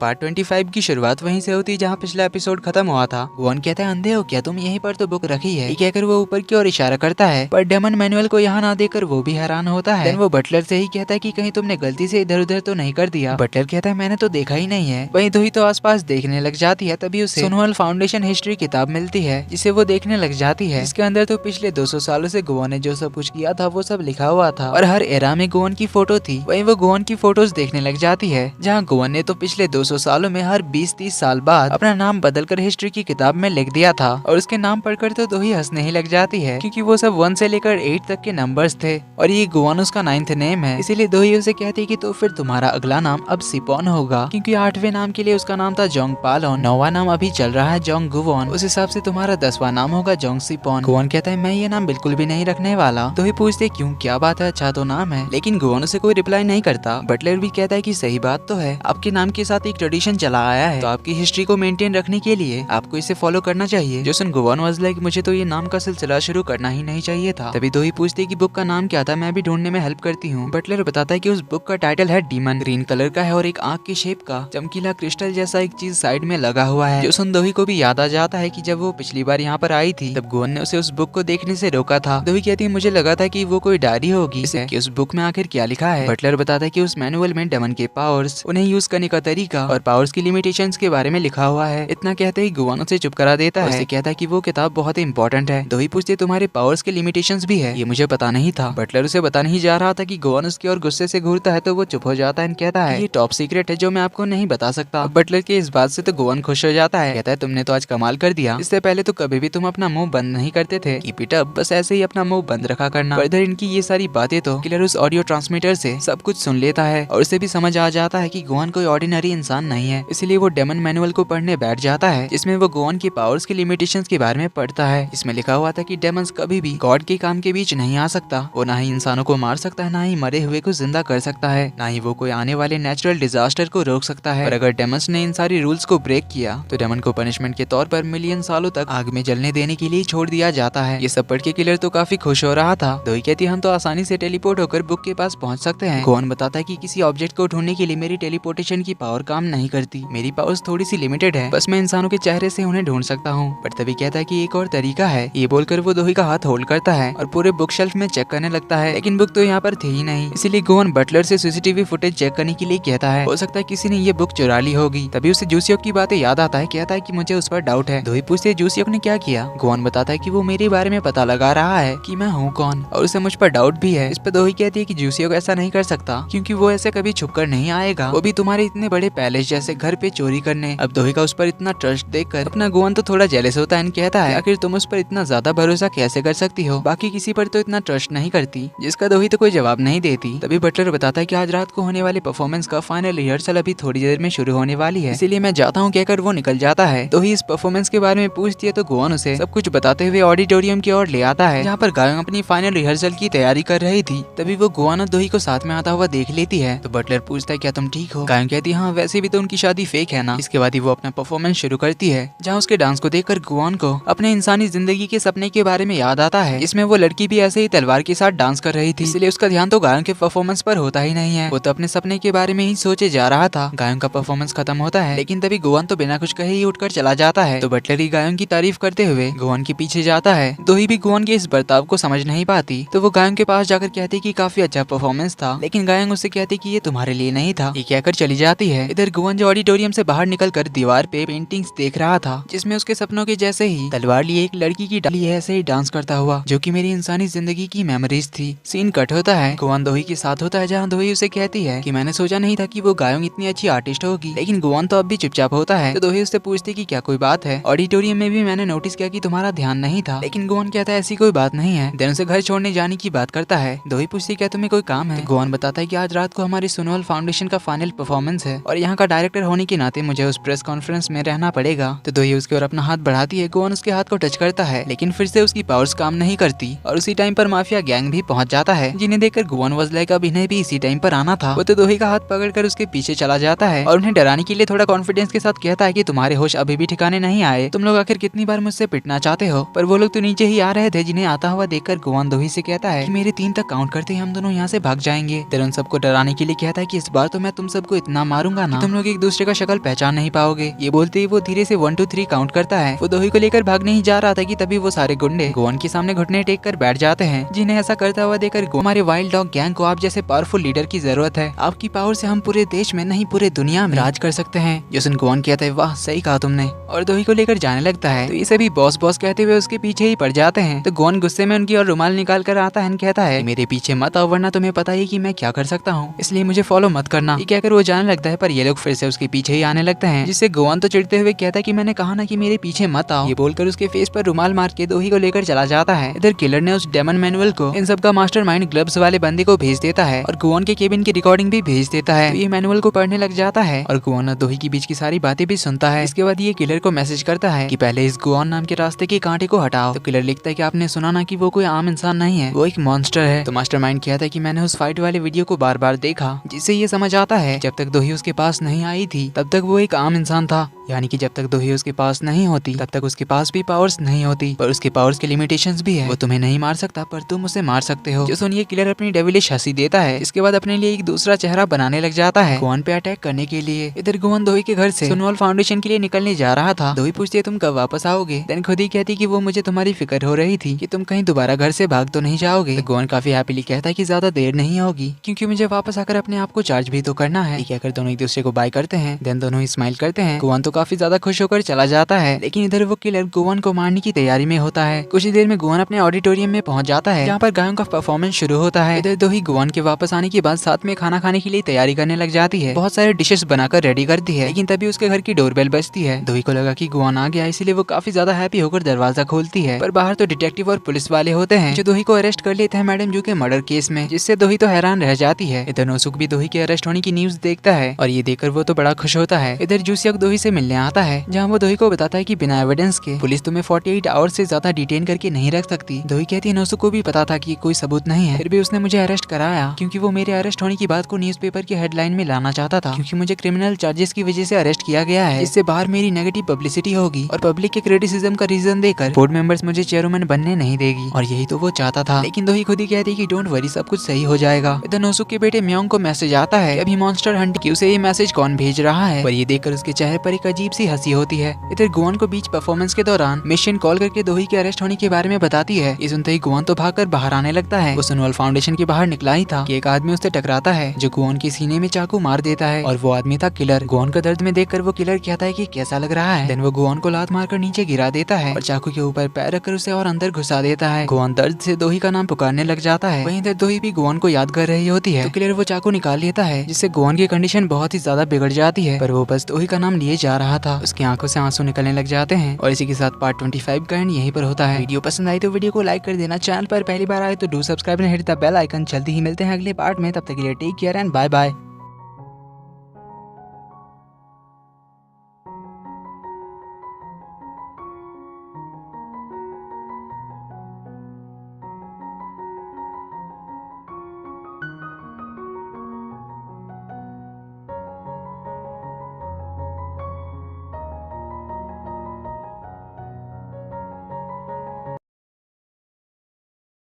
Part 25 की शुरुआत वहीं से होती है जहाँ पिछला एपिसोड खत्म हुआ था। गोवन कहता है अंधे हो क्या तुम, यहीं पर तो बुक रखी है। ये कहकर वो ऊपर की ओर इशारा करता है, पर डेमन मैनुअल को यहाँ ना देखकर वो भी हैरान होता है। वो बटलर से ही कहता है कि कहीं तुमने गलती से इधर उधर तो नहीं कर दिया। बटलर कहता है मैंने तो देखा ही नहीं है। वहीं धोई तो आसपास देखने लग जाती है। तभी उसे सोनोवाल फाउंडेशन हिस्ट्री किताब मिलती है जिसे वो देखने लग जाती है। इसके अंदर तो पिछले 200 सालों से गोवन ने जो सब कुछ किया था वो सब लिखा हुआ था और हर एरा में गोवन की फोटो थी। वहीं वो गोवन की फोटोज देखने लग जाती है जहाँ गोवन ने तो पिछले 200 सालों में हर 20-30 साल बाद अपना नाम बदलकर हिस्ट्री की किताब में लिख दिया था। और उसके नाम पढ़कर तो दोही हंसने ही लग जाती है क्योंकि वो सब 1 से लेकर 8 तक के नंबर्स थे और ये गोवन उसका 9th नेम है। इसीलिए दोही उसे कहती है कि तो फिर तुम्हारा अगला नाम अब सिपोन होगा, क्योंकि 8वें नाम के लिए उसका नाम था जोंग पालोन, 9वां नाम अभी चल रहा है जोंग गुवोन, उस हिसाब से तुम्हारा 10वां नाम होगा जोंग सिपोन। गोवन कहता है मैं ये नाम बिल्कुल भी नहीं रखने वाला। दोही पूछते क्यों, क्या बात है, अच्छा तो नाम है। लेकिन गोवन उसे कोई रिप्लाई नहीं करता। बटलर भी कहता है कि सही बात तो है, आपके नाम के साथ एक ट्रेडिशन चला आया है, तो आपकी हिस्ट्री को मेंटेन रखने के लिए आपको इसे फॉलो करना चाहिए। जो सुन गोवन वाज लाइक मुझे तो ये नाम का सिलसिला शुरू करना ही नहीं चाहिए था। तभी दोही पूछते कि बुक का नाम क्या था, मैं भी ढूंढने में हेल्प करती हूँ। बटलर बताता है कि उस बुक का टाइटल है डीमन, ग्रीन कलर का है और एक आंख की शेप का चमकीला क्रिस्टल जैसा एक चीज साइड में लगा हुआ है। जो सुन दोही को भी याद आ जाता है कि जब वो पिछली बार यहाँ पर आई थी तब गोवन ने उसे उस बुक को देखने से रोका था। दोही कहती है मुझे लगा था कि वो कोई डायरी होगी कि उस बुक में आखिर क्या लिखा है। बटलर बताता है कि उस मैनुअल में डेमन के पावर्स, उन्हें यूज करने का तरीका और पावर्स की लिमिटेशंस के बारे में लिखा हुआ है। इतना कहते ही गोवन उसे चुप करा देता है। उसे कहता है कि वो किताब बहुत ही इंपॉर्टेंट है। दोही पूछते तुम्हारे पावर्स के लिमिटेशंस भी है, ये मुझे पता नहीं था। बटलर उसे बता नहीं जा रहा था कि गोवन उसकी ओर गुस्से से घूरता है तो वो चुप हो जाता है और कहता है ये टॉप सीक्रेट है जो मैं आपको नहीं बता सकता। बटलर के इस बात से तो गोवन खुश हो जाता है, कहता है तुमने तो आज कमाल कर दिया, इससे पहले तो कभी भी तुम अपना मुंह बंद नहीं करते थे। कीप इट अप, बस ऐसे ही अपना मुंह बंद रखा करना। फर्दर इनकी ये सारी बातें तो किलर उस ऑडियो ट्रांसमीटर से सब कुछ सुन लेता है और उसे भी समझ आ जाता है कि गोवन कोई ऑर्डिनरी इंसान नहीं है। इसलिए वो डेमन मैनुअल को पढ़ने बैठ जाता है जिसमें वो गोवन के पावर्स के लिमिटेशंस के बारे में पढ़ता है। इसमें लिखा हुआ था कि डेमंस कभी भी गॉड के काम के बीच नहीं आ सकता, वो ना ही इंसानों को मार सकता है, ना ही मरे हुए को जिंदा कर सकता है, ना ही वो कोई आने वाले नेचुरल डिजास्टर को रोक सकता है। और अगर डेमंस ने इन सारी रूल्स को ब्रेक किया तो डेमन को पनिशमेंट के तौर पर मिलियन सालों तक आग में जलने देने के लिए छोड़ दिया जाता है। ये सब पढ़ के किलर तो काफी खुश हो रहा था। दोही कहती हम तो आसानी से टेलीपोर्ट होकर बुक के पास पहुंच सकते हैं। गोवन बताता है कि किसी ऑब्जेक्ट को ढूंढने के लिए मेरी टेलीपोर्टेशन की पावर काम नहीं करती, मेरी पावर्स थोड़ी सी लिमिटेड है, बस मैं इंसानों के चेहरे से उन्हें ढूंढ सकता हूँ। पर तभी कहता है कि एक और तरीका है। ये बोलकर वो दोही का हाथ होल्ड करता है और पूरे बुक शेल्फ में चेक करने लगता है, लेकिन बुक तो यहाँ पर थी ही नहीं। इसीलिए गोवन बटलर से सीसीटीवी फुटेज चेक करने के लिए कहता है, हो सकता है किसी ने ये बुक चुरा ली होगी। तभी उसे जूसियोक की बातें याद आता है, कहता है कि मुझे उस पर डाउट है। दोही पूछते है जूसियोक ने क्या किया। गोवन बताता है कि वो मेरे बारे में पता लगा रहा है कि मैं हूँ कौन और उसे मुझ पर डाउट भी है। इस पर दोही कहती है कि जूसियोक ऐसा नहीं कर सकता क्योंकि वो ऐसे कभी छुप कर नहीं आएगा, वो भी तुम्हारे इतने बड़े पैलेस जैसे घर पे चोरी करने। अब दोही का उस पर इतना ट्रस्ट देखकर अपना गोवन तो थोड़ा जेलस होता है, कहता है आखिर तुम उस पर इतना ज्यादा भरोसा कैसे कर सकती हो, बाकी किसी पर तो इतना ट्रस्ट नहीं करती। जिसका दोही तो कोई जवाब नहीं देती। तभी बटलर बताता है कि आज रात को होने वाले परफॉर्मेंस का फाइनल रिहर्सल अभी थोड़ी देर में शुरू होने वाली है, इसीलिए मैं जाता हूँ कहकर वो निकल जाता है। दोही इस परफॉर्मेंस के बारे में पूछती है तो गोवन उसे सब कुछ बताते हुए ऑडिटोरियम की ओर ले आता है जहाँ पर गायों अपनी फाइनल रिहर्सल की तैयारी कर रही थी। तभी वो गोवन और दोही को साथ में आता हुआ देख लेती है तो बटलर पूछता है क्या तुम ठीक हो। गायों कहती है हाँ, वैसे भी तो उनकी शादी फेक है ना। इसके बाद ही वो अपना परफॉर्मेंस शुरू करती है जहाँ उसके डांस को देखकर गोवन को अपने इंसानी जिंदगी के सपने के बारे में याद आता है। इसमें वो लड़की भी ऐसे ही तलवार के साथ डांस कर रही थी, इसलिए उसका ध्यान तो गायों के परफॉर्मेंस पर होता ही नहीं है। वो तो अपने सपने के बारे में ही सोचे जा रहा था। गायों का परफॉर्मेंस खत्म होता है लेकिन तभी गोवन तो बिना कुछ कहे ही उठकर चला जाता है। तो बटलर ही गायों की तारीफ करते हुए गोवन के पीछे जाता है। दोही भी गोवन के इस बर्ताव को समझ नहीं पाती तो वो गायों के पास जाकर कहती कि काफी अच्छा परफॉर्मेंस था, लेकिन गायों उससे कहती कि ये तुम्हारे लिए नहीं था। ये कहकर चली जाती है। इधर गोवन जो ऑडिटोरियम से बाहर निकलकर दीवार पे पेंटिंग्स देख रहा था जिसमें उसके सपनों के जैसे ही तलवार लिए एक लड़की की डाली है ऐसे ही डांस करता हुआ, जो कि मेरी इंसानी जिंदगी की मेमोरीज थी। सीन कट होता है, गोवन दोही के साथ होता है जहाँ दोही उसे कहती है कि मैंने सोचा नहीं था कि वो गायों इतनी अच्छी आर्टिस्ट होगी, लेकिन गोवन तो अब भी चुपचाप होता है। तो दोही उससे पूछती कि क्या कोई बात है। ऑडिटोरियम में भी मैंने नोटिस किया कि तुम्हारा ध्यान नहीं था, लेकिन गोवन कहता है ऐसी कोई बात नहीं है। देन उसे घर छोड़ने जाने की बात करता है। दोही पूछती क्या तुम्हें कोई काम है। तो गोवन बताता है कि आज रात को हमारी सोनोवाल फाउंडेशन का फाइनल परफॉर्मेंस है और यहाँ का डायरेक्टर होने के नाते मुझे उस प्रेस कॉन्फ्रेंस में रहना पड़ेगा। तो दोही उसकी ओर अपना हाथ बढ़ाती है। गोवन उसके हाथ को टच करता है लेकिन फिर से उसकी पावर्स काम नहीं करती और उसी टाइम पर माफिया गैंग भी पहुंच जाता है, जिन्हें देखकर गोवन वाज लाइक अब इन्हें भी इसी टाइम पर आना था। वो तो दोही का हाथ पकड़कर उसके पीछे चला जाता है और उन्हें डराने के लिए थोड़ा कॉन्फिडेंस के साथ कहता है कि तुम्हारे होश अभी भी ठिकाने नहीं आए, तुम लोग आखिर कितनी बार मुझसे पिटना चाहते हो। पर वो लोग तो नीचे ही आ रहे थे, जिन्हें आता हुआ देखकर गोवन दोही से कहता है कि मेरे 3 तक काउंट करते ही हम दोनों यहाँ से भाग जाएंगे। फिर उन सबको डराने के लिए कहता है कि इस बार तो मैं तुम सबको इतना मारूंगा ना, तुम लोग एक दूसरे का शक्ल पहचान नहीं पाओगे। ये बोलते ही वो धीरे से 1 2 3 काउंट करता है। वो दोही को लेकर भागने ही जा रहा था कि तभी वो सारे गुंडे गोवन के सामने घुटने टेक कर बैठ जाते हैं, जिन्हें ऐसा करता हुआ देखकर हमारे वाइल्ड डॉग गैंग को आप जैसे पावरफुल लीडर की जरूरत है। आपकी पावर से हम पूरे देश में नहीं पूरे दुनिया में राज कर सकते हैं। जो सुन गोवन कहता है वाह सही कहा तुमने, और दोही को लेकर जाने लगता है। तो ये सभी बॉस बॉस कहते हुए उसके पीछे ही पड़ जाते हैं। तो गोवन गुस्से में उनकी और रुमाल निकाल कर आता है, कहता है मेरे पीछे मत आओ वरना तुम्हें पता ही कि मैं क्या कर सकता हूँ, इसलिए मुझे फॉलो मत करना। ये कहकर वो जाने लगता है, पर ये लोग फिर से उसके पीछे ही आने लगते हैं, जिससे गोवन तो चिढ़ते हुए कहता है कि मैंने कहा ना कि मेरे पीछे मत आओ। ये बोलकर उसके फेस पर रुमाल मार के दोही को लेकर चला जाता है। इधर किलर ने उस डेमन मैनुअल को इन सब का मास्टरमाइंड ग्लव्स वाले बंदे को भेज देता है और गोवन के केबिन की रिकॉर्डिंग भी भेज देता है। तो ये मैनुअल को पढ़ने लग जाता है और गोवन और दोही के बीच की सारी बातें भी सुनता है। इसके बाद ये किलर को मैसेज करता है कि पहले इस गोवन नाम के रास्ते के कांटे को हटाओ। तो किलर लिखता है कि आपने सुना ना कि वो कोई आम इंसान नहीं है, वो एक मॉन्स्टर है। तो मास्टरमाइंड कहता है कि मैंने उस फाइट वाले वीडियो को बार बार देखा, जिससे ये समझ आता है जब तक दोही उसके पास नहीं आई थी तब तक वो एक आम इंसान था, यानी कि जब तक दोही उसके पास नहीं होती तब तक उसके पास भी पावर्स नहीं होती, पर उसके पावर्स के लिमिटेशंस भी है। वो तुम्हें नहीं मार सकता पर तुम उसे मार सकते हो। जो सुनिए किलर अपनी डेविलिश हंसी देता है। इसके बाद अपने लिए एक दूसरा चेहरा बनाने लग जाता है गोवन पे अटैक करने के लिए। इधर गोवन दोही के घर से सुनवाल फाउंडेशन के लिए निकलने जा रहा था। दोही पूछती है तुम कब वापस आओगे। देन खुद ही कहती कि वो मुझे तुम्हारी फिक्र हो रही थी कि तुम कहीं दोबारा घर से भाग तो नहीं जाओगे। तो गोवन काफी हैप्पीली कहता है कि ज्यादा देर नहीं होगी क्योंकि मुझे वापस आकर अपने आप को चार्ज भी तो करना है। कहकर दोनों एक दूसरे को बाय करते हैं। देन दोनों ही स्माइल करते हैं। गोवन तो काफी ज्यादा खुश होकर चला जाता है, लेकिन इधर वो किलर गोवन को मारने की तैयारी में होता है। कुछ ही देर में गोवन अपने ऑडिटोरियम में पहुंच जाता है जहाँ पर गायों का परफॉर्मेंस शुरू होता है। इधर दोही गोवन के वापस आने के बाद साथ में खाना खाने के लिए तैयारी करने लग जाती है। बहुत सारे डिशेस बनाकर रेडी करती है, लेकिन तभी उसके घर की डोरबेल बजती है। दोही को लगा कि गोवन आ गया, इसीलिए वो काफी ज्यादा हैप्पी होकर दरवाजा खोलती है, पर बाहर तो डिटेक्टिव और पुलिस वाले होते हैं जो दोही को अरेस्ट कर लेते हैं मैडम जू के मर्डर केस में, जिससे दोही तो हैरान रह जाती है। इधर नोसुक भी दोही के अरेस्ट होने की न्यूज देखता है और ये देखकर वो तो बड़ा खुश होता है। इधर जूसियक दोही से मिलने आता है, जहाँ वो दोही को बताता है कि बिना एविडेंस के पुलिस तुम्हें 48 आवर्स से ज्यादा डिटेन करके नहीं रख सकती। दोही कहती है नोसुक को भी पता था कि कोई सबूत नहीं है, फिर भी उसने मुझे अरेस्ट कराया क्योंकि वो मेरे अरेस्ट होने की बात को न्यूज़पेपर की हेडलाइन में लाना चाहता था, क्योंकि मुझे क्रिमिनल चार्जेस की वजह से अरेस्ट किया गया है, इससे बाहर मेरी नेगेटिव पब्लिसिटी होगी और पब्लिक के क्रिटिसिज्म का रीजन देकर बोर्ड मेंबर्स मुझे चेयरमैन बनने नहीं देगी, और यही तो वो चाहता था। लेकिन दोही खुद ही कहती है कि डोंट वरी, सब कुछ सही हो जाएगा। इधर नोसुक के बेटे म्योंग को मैसेज आता है अभी मॉन्स्टर हंट की उसे ये मैसेज कौन भेज रहा है, पर ये देखकर उसके चेहरे पर एक अजीब सी हंसी होती है। इधर गोवन को बीच परफॉर्मेंस के दौरान मिशन कॉल करके दोही के अरेस्ट होने के बारे में बताती है। ये सुनते ही गोवन तो भागकर बाहर आने लगता है। वो सुनवाल फाउंडेशन के बाहर निकला ही था कि एक आदमी उससे टकराता है जो गोवन के सीने में चाकू मार देता है, और वो आदमी था किलर। गोवन का दर्द में देखकर वो किलर कहता है कि कैसा लग रहा है। देन वो गोवन को लात मारकर नीचे गिरा देता है और चाकू के ऊपर पैर रखकर उसे और अंदर घुसा देता है। गोवन दर्द से दोही का नाम पुकारने लग जाता है। वहीं इधर दोही भी गोवन को याद कर रही होती है, तो किलर वो चाकू निकाल लेता है, जिससे गोवन की कंडीशन बहुत ही ज्यादा बिगड़ जाती है, पर वो बस दोही का नाम लिए जा रहा था। उसकी आंखों से आंसू निकलने लग जाते हैं। और इसी के साथ पार्ट 25 का एंड यहीं पर होता है। वीडियो पसंद आई तो वीडियो को लाइक कर देना, चैनल पर पहली बार आए तो do subscribe and hit the bell icon. जल्दी ही मिलते हैं अगले पार्ट में, तब तक के लिए take care and bye bye.